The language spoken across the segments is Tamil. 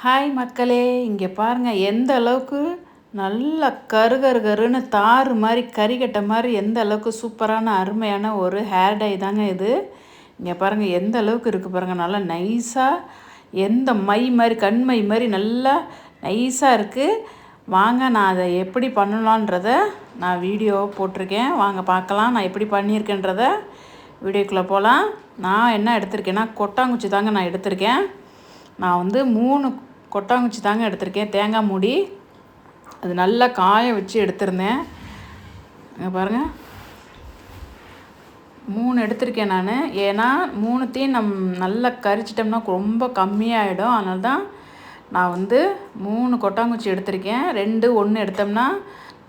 ஹாய் மக்களே, இங்கே பாருங்கள் எந்த அளவுக்கு நல்லா கரு கரு கருன்னு தாறு மாதிரி கறிக்கட்டை மாதிரி எந்த அளவுக்கு சூப்பரான அருமையான ஒரு ஹேர் டை தாங்க இது. இங்கே பாருங்கள் எந்த அளவுக்கு இருக்குது பாருங்கள். நல்லா நைஸாக எந்த மை மாதிரி கண்மை மாதிரி நல்லா நைஸாக இருக்குது. வாங்க நான் அதை எப்படி பண்ணலான்றத நான் வீடியோ போட்டிருக்கேன். வாங்க பார்க்கலாம் நான் எப்படி பண்ணியிருக்கேன்றத. வீடியோக்குள்ளே போகலாம். நான் என்ன எடுத்திருக்கேன்னா கொட்டாங்குச்சி தாங்க நான் எடுத்திருக்கேன். நான் வந்து 3 கொட்டாங்குச்சி தாங்க எடுத்திருக்கேன். தேங்காய் மூடி அது நல்லா காய வச்சு எடுத்திருந்தேன். இங்கே பாருங்கள் 3 எடுத்திருக்கேன் நான். ஏன்னா 3த்தையும் நல்லா கரிச்சிட்டோம்னா ரொம்ப கம்மியாகிடும். அதனால தான் நான் வந்து 3 கொட்டாங்குச்சி எடுத்திருக்கேன். 2 1 எடுத்தோம்னா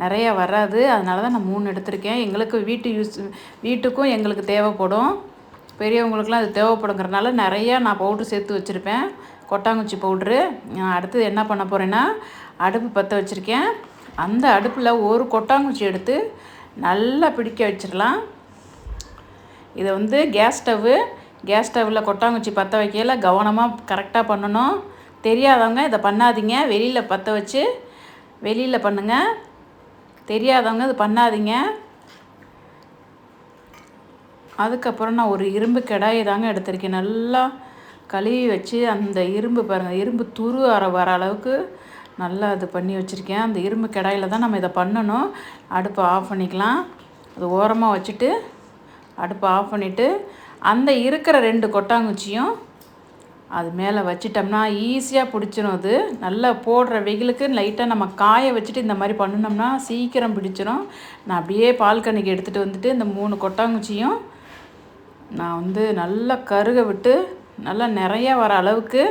நிறையா வராது. அதனால தான் நான் 3 எடுத்திருக்கேன். எங்களுக்கு வீட்டுக்கும் எங்களுக்கு தேவைப்படும். பெரியவங்களுக்குலாம் அது தேவைப்படுங்கிறனால நிறையா நான் பவுட்ரு சேர்த்து வச்சுருப்பேன். கொட்டாங்குச்சி பவுட்ரு. அடுத்து என்ன பண்ண போகிறேன்னா அடுப்பு பற்ற வச்சுருக்கேன். அந்த அடுப்பில் ஒரு கொட்டாங்குச்சி எடுத்து நல்லா பிடிக்க வச்சிடலாம். இதை வந்து கேஸ் ஸ்டவ்வில் கொட்டாங்குச்சி பற்ற வைக்கல கவனமாக கரெக்டாக பண்ணணும். தெரியாதவங்க இதை பண்ணாதீங்க. வெளியில் பற்ற வச்சு வெளியில் பண்ணுங்கள். தெரியாதவங்க இது பண்ணாதீங்க. அதுக்கப்புறம் நான் ஒரு இரும்பு கடாயை தாங்க எடுத்திருக்கேன். நல்லா கழுவி வச்சு அந்த இரும்பு பாருங்கள், இரும்பு துரு வர அளவுக்கு நல்லா இது பண்ணி வச்சுருக்கேன். அந்த இரும்பு கடாயில் தான் நம்ம இதை பண்ணணும். அடுப்பை ஆஃப் பண்ணிக்கலாம். அது ஓரமாக வச்சுட்டு அடுப்பை ஆஃப் பண்ணிவிட்டு அந்த இருக்கிற 2 கொட்டாங்குச்சியும் அது மேலே வச்சிட்டோம்னா ஈஸியாக பிடிச்சிரும். அது நல்லா போடுற வெயிலுக்கு லைட்டாக நம்ம காய வச்சுட்டு இந்த மாதிரி பண்ணினோம்னா சீக்கிரம் பிடிச்சிரும். நான் அப்படியே பால்கனிக்கு எடுத்துகிட்டு வந்துட்டு இந்த 3 கொட்டாங்குச்சியும் நான் வந்து நல்லா கருக விட்டு நல்லா நிறையா வர அளவுக்கு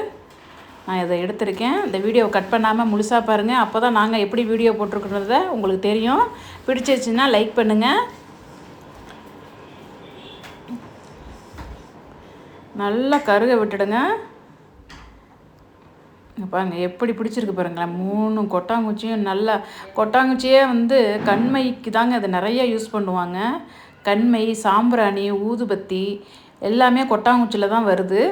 நான் இதை எடுத்திருக்கேன். இந்த வீடியோவை கட் பண்ணாமல் முழுசாக பாருங்கள். அப்போ தான் நாங்கள் எப்படி வீடியோ போட்டிருக்கிறத உங்களுக்கு தெரியும். பிடிச்சிருச்சுன்னா லைக் பண்ணுங்கள். நல்லா கருக விட்டுடுங்க. பாருங்கள் எப்படி பிடிச்சிருக்கு பாருங்களேன். 3 கொட்டாங்குச்சியும் நல்லா கொட்டாங்குச்சியே வந்து கண்மைக்கு தாங்க அது நிறையா யூஸ் பண்ணுவாங்க. கண்மை, சாம்பிராணி, ஊதுபத்தி எல்லாமே கொட்டாங்குச்சியில் தான் வருது.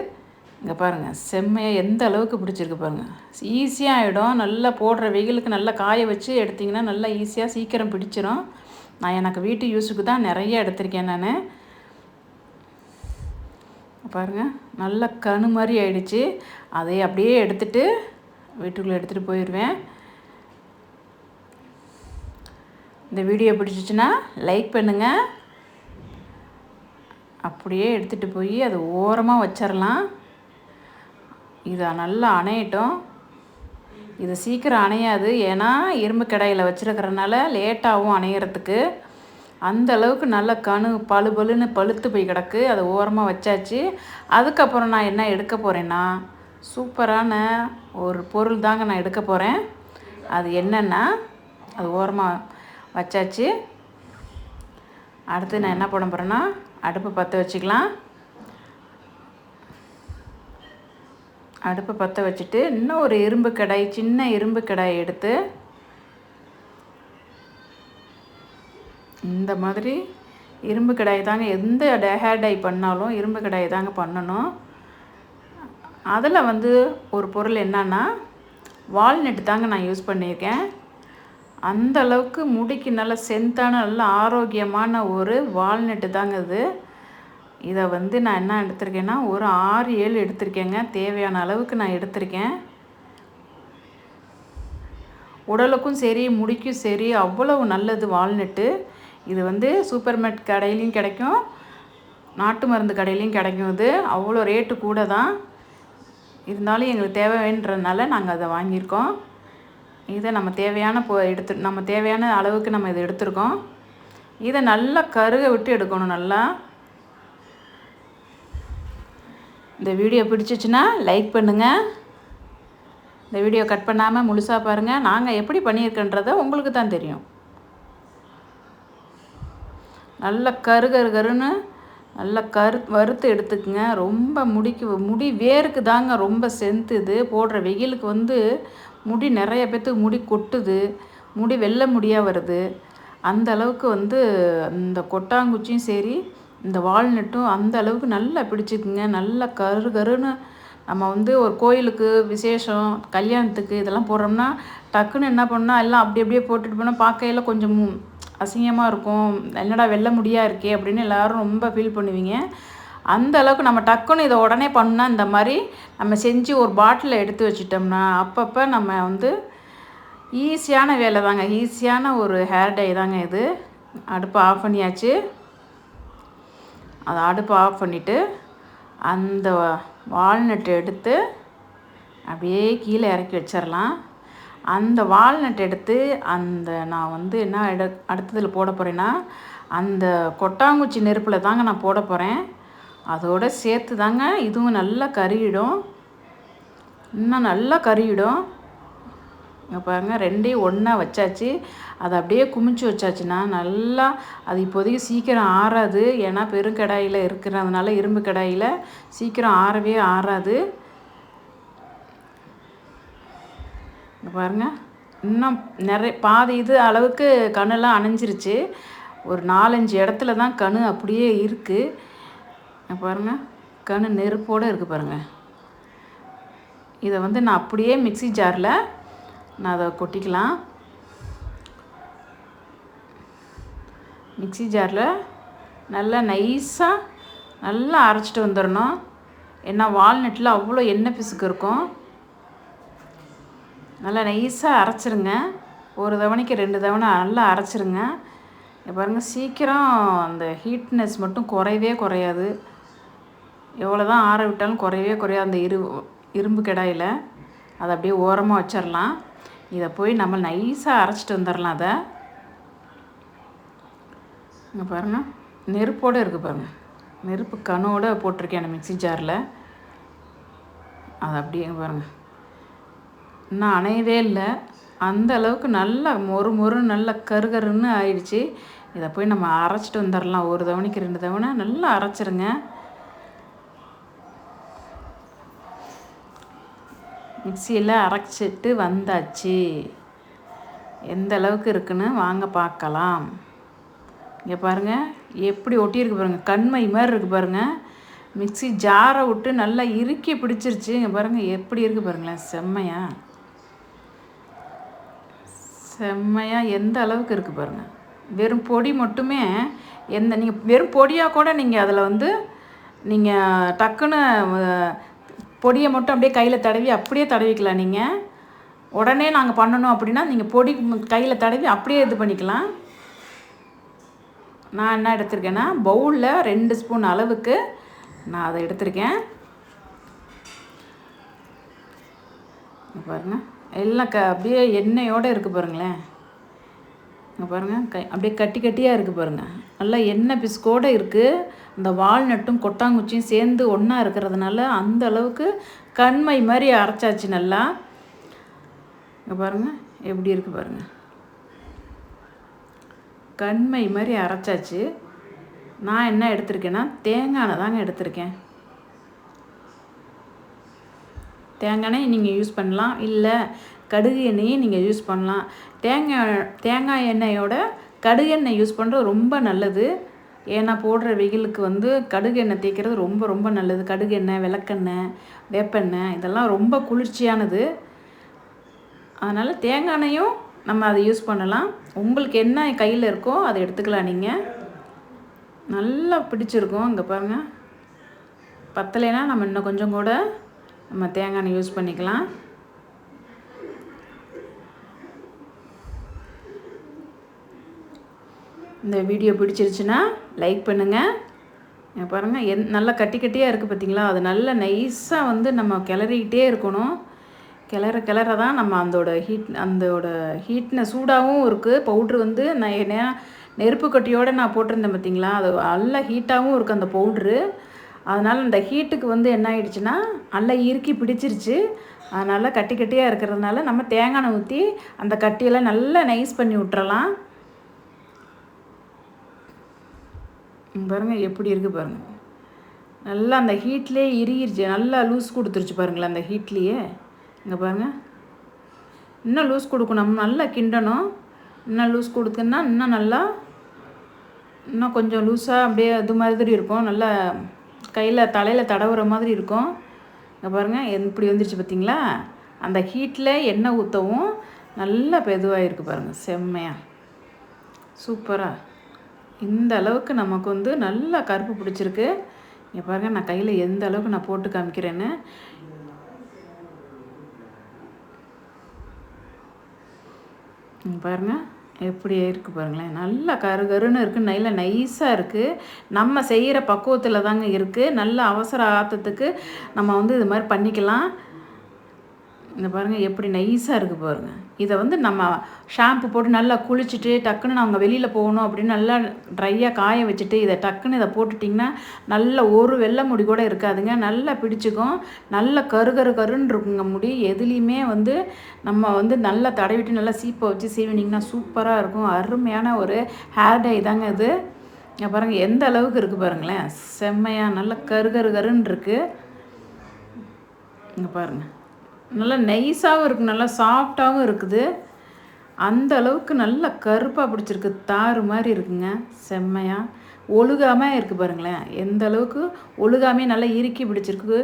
இங்கே பாருங்கள் செம்மையாக எந்த அளவுக்கு பிடிச்சிருக்கு பாருங்கள். ஈஸியாக ஆகிடும். நல்லா போடுற வெயிலுக்கு நல்லா காய வச்சு எடுத்திங்கன்னா நல்லா ஈஸியாக சீக்கிரம் பிடிச்சிரும். நான் எனக்கு வீட்டு யூஸுக்கு தான் நிறைய எடுத்திருக்கேன் நான். பாருங்கள் நல்லா கணு மாதிரி ஆயிடுச்சு. அதை அப்படியே எடுத்துகிட்டு வீட்டுக்குள்ளே எடுத்துகிட்டு போயிடுவேன். இந்த வீடியோ பிடிச்சிச்சின்னா லைக் பண்ணுங்கள். அப்படியே எடுத்துகிட்டு போய் அது ஓரமாக வச்சிடலாம். இதை நல்லா அணையட்டும். இது சீக்கிரம் அணையாது. ஏன்னா இரும்பு கடாயில் வச்சுருக்கிறனால லேட்டாகவும் அணையிறதுக்கு. அந்த அளவுக்கு நல்லா பழுன்னு பழுத்து போய் கிடக்கு. அதை ஓரமாக வச்சாச்சு. அதுக்கப்புறம் நான் என்ன எடுக்க போகிறேன்னா சூப்பரான ஒரு பொருள் தாங்க நான் எடுக்க போகிறேன். அது என்னென்னா அது ஓரமாக வச்சாச்சு. அடுத்து நான் என்ன பண்ண போகிறேன்னா அடுப்பு பற்ற வச்சுக்கலாம். அடுப்பு பற்ற வச்சுட்டு இன்னும் ஒரு இரும்பு கடாய், சின்ன இரும்பு கடாயை எடுத்து இந்த மாதிரி இரும்பு கடாய் தாங்க எந்த ஹேர் டை பண்ணாலும் இரும்பு கடாய் தாங்க பண்ணணும். அதில் வந்து ஒரு பொருள் என்னன்னா வால்நட்டு தாங்க நான் யூஸ் பண்ணியிருக்கேன். அந்த அளவுக்கு முடிக்கு நல்ல சென்த்தான நல்ல ஆரோக்கியமான ஒரு வால்நட்டு தாங்க இது. இதை வந்து நான் என்ன எடுத்திருக்கேன்னா ஒரு 6-7 எடுத்திருக்கேங்க. தேவையான அளவுக்கு நான் எடுத்திருக்கேன். உடலுக்கும் சரி முடிக்கும் சரி அவ்வளவு நல்லது வால்நட்டு. இது வந்து சூப்பர் மார்க்கெட் கடையிலையும் கிடைக்கும், நாட்டு மருந்து கடையிலையும் கிடைக்கும். இது அவ்வளோ ரேட்டு கூட தான். இருந்தாலும் எங்களுக்கு தேவைன்றதுனால நாங்கள் அதை வாங்கியிருக்கோம். இதை நம்ம தேவையான அளவுக்கு நம்ம இதை எடுத்துருக்கோம். இதை நல்லா கருக விட்டு எடுக்கணும். நல்லா இந்த வீடியோ பிடிச்சிச்சின்னா லைக் பண்ணுங்கள். இந்த வீடியோ கட் பண்ணாமல் முழுசாக பாருங்கள். நாங்கள் எப்படி பண்ணியிருக்கன்றதை உங்களுக்கு தான் தெரியும். நல்லா கருன்னு நல்லா வறுத்து எடுத்துக்குங்க. ரொம்ப முடி வேருக்கு தாங்க ரொம்ப சென்த்துது. போடுற வெயிலுக்கு வந்து முடி நிறைய பேர்த்துக்கு முடி கொட்டுது, முடி வெள்ளை முடியாக வருது. அந்த அளவுக்கு வந்து இந்த கொட்டாங்குச்சியும் சரி இந்த வால்நட்டும் அந்த அளவுக்கு நல்லா பிடிச்சிக்குங்க. நல்லா கருன்னு நம்ம வந்து ஒரு கோயிலுக்கு விசேஷம் கல்யாணத்துக்கு இதெல்லாம் போடுறோம்னா டக்குன்னு என்ன பண்ணால் எல்லாம் அப்படி அப்படியே போட்டுட்டு போனால் பார்க்கையில் கொஞ்சம் அசிங்கமாக இருக்கும். என்னடா வெள்ளை முடியாக இருக்கே அப்படின்னு எல்லோரும் ரொம்ப ஃபீல் பண்ணுவீங்க. அந்த அளவுக்கு நம்ம டக்குன்னு இதை உடனே பண்ணால் இந்த மாதிரி நம்ம செஞ்சு ஒரு பாட்டிலில் எடுத்து வச்சிட்டோம்னா அப்பப்போ நம்ம வந்து ஈஸியான வேலை தாங்க, ஈஸியான ஒரு ஹேர் டை தாங்க இது. அடுப்பை ஆஃப் பண்ணியாச்சு. அதை அடுப்பை ஆஃப் பண்ணிவிட்டு அந்த வால்நட் எடுத்து அப்படியே கீழே இறக்கி வச்சிடலாம். அந்த வால்நட் எடுத்து நான் வந்து என்ன அடுத்ததில் போட போகிறேன்னா அந்த கொட்டாங்குச்சி நெருப்பில் தாங்க நான் போட போகிறேன். அதோடு சேர்த்து தாங்க இதுவும் நல்லா கருகிடும், இன்னும் நல்லா கருகிடும். இங்கே பாருங்கள், ரெண்டையும் ஒன்றா வச்சாச்சு. அதை அப்படியே குமிச்சு வச்சாச்சுன்னா நல்லா அது இப்போதைக்கு சீக்கிரம் ஆறாது. ஏன்னா பெருங்கடாயில் இருக்கிறதுனால இரும்பு கடாயில் சீக்கிரம் ஆறவே ஆறாது. இங்கே பாருங்கள், இன்னும் நிறைய பாதி இது அளவுக்கு கணெல்லாம் அணைஞ்சிருச்சு. ஒரு 4-5 இடத்துல தான் கணு அப்படியே இருக்குது. பாருங்கள், கணு நெருப்போடு இருக்குது பாருங்கள். இதை வந்து நான் அப்படியே மிக்ஸி ஜாரில் நான் அதை கொட்டிக்கலாம். மிக்ஸி ஜாரில் நல்லா நைஸாக நல்லா அரைச்சிட்டு வந்துடணும். ஏன்னா வால்நட்டில் அவ்வளோ எண்ணெய் பிசுக்கு இருக்கும். நல்லா நைஸாக அரைச்சிருங்க. ஒரு தவணைக்கு 2 தவணை நல்லா அரைச்சிருங்க. பாருங்கள், சீக்கிரம் அந்த ஹீட்னஸ் மட்டும் குறையவே குறையாது. எவ்வளோ தான் ஆற விட்டாலும் குறையவே குறையாது அந்த இரும்பு கடாயில். அதை அப்படியே ஓரமாக வச்சிடலாம். இதை போய் நம்ம நைஸாக அரைச்சிட்டு வந்துடலாம். அதை இங்கே பாருங்கள், நெருப்போடு இருக்குது பாருங்கள். நெருப்பு கனோடு போட்டிருக்கேன் அந்த மிக்ஸி ஜாரில். அதை அப்படியே பாருங்கள், இன்னும் அணையவே இல்லை. அந்த அளவுக்கு நல்லா மொறு நல்லா கருன்னு ஆயிடுச்சு. இதை போய் நம்ம அரைச்சிட்டு வந்துடலாம். ஒரு தவணைக்கு 2 தவணை நல்லா அரைச்சிருங்க. மிக்சியில் அரைச்சிட்டு வந்தாச்சு. எந்த அளவுக்கு இருக்குன்னு வாங்க பார்க்கலாம். இங்கே பாருங்கள், எப்படி ஒட்டியிருக்கு பாருங்கள், கண்மை மாதிரி இருக்குது பாருங்கள். மிக்ஸி ஜாரை விட்டு நல்லா இறுக்கி பிடிச்சிருச்சு. இங்கே பாருங்கள் எப்படி இருக்குது பாருங்களேன், செம்மையாக எந்த அளவுக்கு இருக்குது பாருங்கள். வெறும் பொடி மட்டுமே நீங்கள் வெறும் பொடியாக கூட நீங்கள் அதில் வந்து நீங்கள் டக்குன்னு பொடியை மட்டும் அப்படியே கையில் தடவி அப்படியே தடவிக்கலாம். நீங்கள் உடனே நாங்கள் பண்ணணும் அப்படின்னா நீங்கள் பொடி கையில் தடவி அப்படியே இது பண்ணிக்கலாம். நான் என்ன எடுத்திருக்கேன்னா பவுலில் 2 ஸ்பூன் அளவுக்கு நான் அதை எடுத்திருக்கேன். பாருங்கள், எல்லாம் அப்படியே எண்ணெயோடு இருக்குது பாருங்களேன். இங்கே பாருங்கள், அப்படியே கட்டியாக இருக்குது பாருங்கள். நல்லா எண்ணெய் பிஸ்கோடு இருக்குது. இந்த வால்நட்டும் கொட்டாங்குச்சியும் சேர்ந்து ஒன்றா இருக்கிறதுனால அந்த அளவுக்கு கண்மை மாதிரி அரைச்சாச்சு நல்லா. இங்கே பாருங்கள் எப்படி இருக்குது பாருங்கள், கண்மை மாதிரி அரைச்சாச்சு. நான் என்ன எடுத்திருக்கேன்னா தேங்காய் எண்ணெய் தாங்க எடுத்திருக்கேன். தேங்காய் எண்ணெய் நீங்கள் யூஸ் பண்ணலாம், இல்லை கடுகு எண்ணெயும் நீங்கள் யூஸ் பண்ணலாம். தேங்காய் எண்ணெயோட கடுகு எண்ணெய் யூஸ் பண்ணுறது ரொம்ப நல்லது. ஏன்னா போடுற வெயிலுக்கு வந்து கடுகு எண்ணெய் தேய்க்கிறது ரொம்ப ரொம்ப நல்லது. கடுகு எண்ணெய், விளக்கெண்ணெய், வேப்பெண்ணெய் இதெல்லாம் ரொம்ப குளிர்ச்சியானது. அதனால் தேங்காய் எண்ணெயும் நம்ம அதை யூஸ் பண்ணலாம். உங்களுக்கு என்ன கையில் இருக்கோ அதை எடுத்துக்கலாம். நீங்கள் நல்லா பிடிச்சிருக்கும். இங்கே பாருங்கள், பத்தலைன்னா நம்ம இன்னும் கொஞ்சம் கூட நம்ம தேங்காய் எண்ணெய் யூஸ் பண்ணிக்கலாம். இந்த வீடியோ பிடிச்சிருச்சுன்னா லைக் பண்ணுங்கள். பாருங்கள், நல்லா கட்டியாக இருக்குது பார்த்தீங்களா. அது நல்லா நைஸாக வந்து நம்ம கிளறிக்கிட்டே இருக்கணும். கிளற தான் நம்ம அதோட ஹீட்னஸ் சூடாகவும் இருக்குது. பவுட்ரு வந்து நான் நெருப்பு கட்டியோடு நான் போட்டிருந்தேன் பார்த்தீங்களா, அது நல்லா ஹீட்டாகவும் இருக்குது அந்த பவுட்ரு. அதனால் அந்த ஹீட்டுக்கு வந்து என்ன ஆகிடுச்சுன்னா நல்லா இறுக்கி பிடிச்சிருச்சு. அதனால் கட்டியாக இருக்கிறதுனால நம்ம தேங்காய் எண்ணெய் ஊற்றி அந்த கட்டியெல்லாம் நல்லா நைஸ் பண்ணி விட்டுறலாம். பாருங்கள் எப்படி இருக்குது பாருங்கள், நல்லா அந்த ஹீட்லேயே இறுகிருச்சு, நல்லா லூஸ் கொடுத்துருச்சு பாருங்களேன் அந்த ஹீட்லேயே. இங்கே பாருங்கள், இன்னும் லூஸ் கொடுக்கணும், நல்லா கிண்டணும். இன்னும் லூஸ் கொடுத்தோன்னா இன்னும் கொஞ்சம் லூஸாக அப்படியே இது மாதிரி இருக்கும். நல்லா தலையில் தடவுற மாதிரி இருக்கும். இங்கே பாருங்கள் எப்படி வந்துருச்சு பார்த்தீங்களா? அந்த ஹீட்டில் எண்ணெய் ஊற்றவும் நல்லா பெதுவாகிருக்கு பாருங்கள், செம்மையாக சூப்பராக. இந்த அளவுக்கு நமக்கு வந்து நல்லா கருப்பு பிடிச்சிருக்கு. இங்கே பாருங்கள், நான் கையில் எந்த அளவுக்கு நான் போட்டு காமிக்கிறேன்னு. பாருங்கள் எப்படி இருக்குது பாருங்களேன், நல்லா கருன்னு இருக்குது, நல்லா நைஸாக இருக்குது. நம்ம செய்கிற பக்குவத்தில் தாங்க இருக்குது. நல்ல அவசர ஆத்தத்துக்கு நம்ம வந்து இது மாதிரி பண்ணிக்கலாம். இந்த பாருங்கள் எப்படி நைஸாக இருக்குது பாருங்கள். இதை வந்து நம்ம ஷாம்பு போட்டு நல்லா குளிச்சுட்டு டக்குன்னு நாங்கள் வெளியில் போகணும் அப்படின்னு நல்லா ட்ரையாக காய வச்சுட்டு இதை டக்குன்னு இதை போட்டுட்டிங்கன்னா நல்ல ஒரு வெள்ளை முடி கூட இருக்காதுங்க, நல்லா பிடிச்சிக்கும். நல்ல கருன்னு இருக்குங்க முடி. எதுலேயுமே வந்து நம்ம வந்து நல்லா தடவிட்டு நல்லா சீப்பை வச்சு சீவினிங்கன்னா சூப்பராக இருக்கும். அருமையான ஒரு ஹேர் டை தாங்க இது. இங்கே பாருங்கள் எந்த அளவுக்கு இருக்குது பாருங்களேன், செம்மையாக நல்லா கருன்னு இருக்குது. இங்கே பாருங்கள் நல்லா நைஸாகவும் இருக்குது, நல்லா சாஃப்டாகவும் இருக்குது. அந்த அளவுக்கு நல்லா கருப்பாக பிடிச்சிருக்கு, தாறு மாதிரி இருக்குங்க, செம்மையாக ஒழுகாமல் இருக்குது பாருங்களேன். எந்த அளவுக்கு ஒழுகாமே நல்லா இறுக்கி பிடிச்சிருக்கு,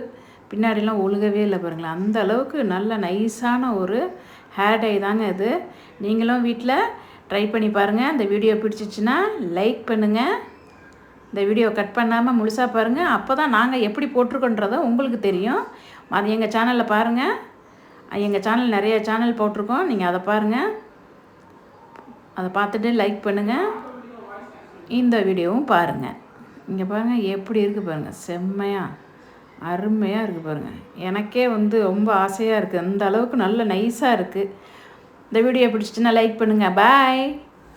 பின்னாடிலாம் ஒழுகவே இல்லை பாருங்களேன். அந்த அளவுக்கு நல்ல நைஸான ஒரு ஹேர் டை தாங்க இது. நீங்களும் வீட்டில் ட்ரை பண்ணி பாருங்கள். இந்த வீடியோ பிடிச்சிச்சின்னா லைக் பண்ணுங்கள். இந்த வீடியோ கட் பண்ணாமல் முழுசாக பாருங்கள். அப்போ தான் நாங்கள் எப்படி போட்டிருக்கோன்றதை உங்களுக்கு தெரியும். அது எங்கள் சேனலில் பாருங்கள். எங்கள் சேனல் நிறைய சேனல் போட்டிருக்கோம், நீங்கள் அதை பாருங்கள். அதை பார்த்துட்டு லைக் பண்ணுங்கள். இந்த வீடியோவும் பாருங்கள். இங்கே பாருங்கள் எப்படி இருக்குது பாருங்கள், செம்மையாக அருமையாக இருக்குது பாருங்கள். எனக்கே வந்து ரொம்ப ஆசையாக இருக்குது, அந்த அளவுக்கு நல்ல நைஸாக இருக்குது. இந்த வீடியோ பிடிச்சிட்டுன்னா லைக் பண்ணுங்கள். பாய்.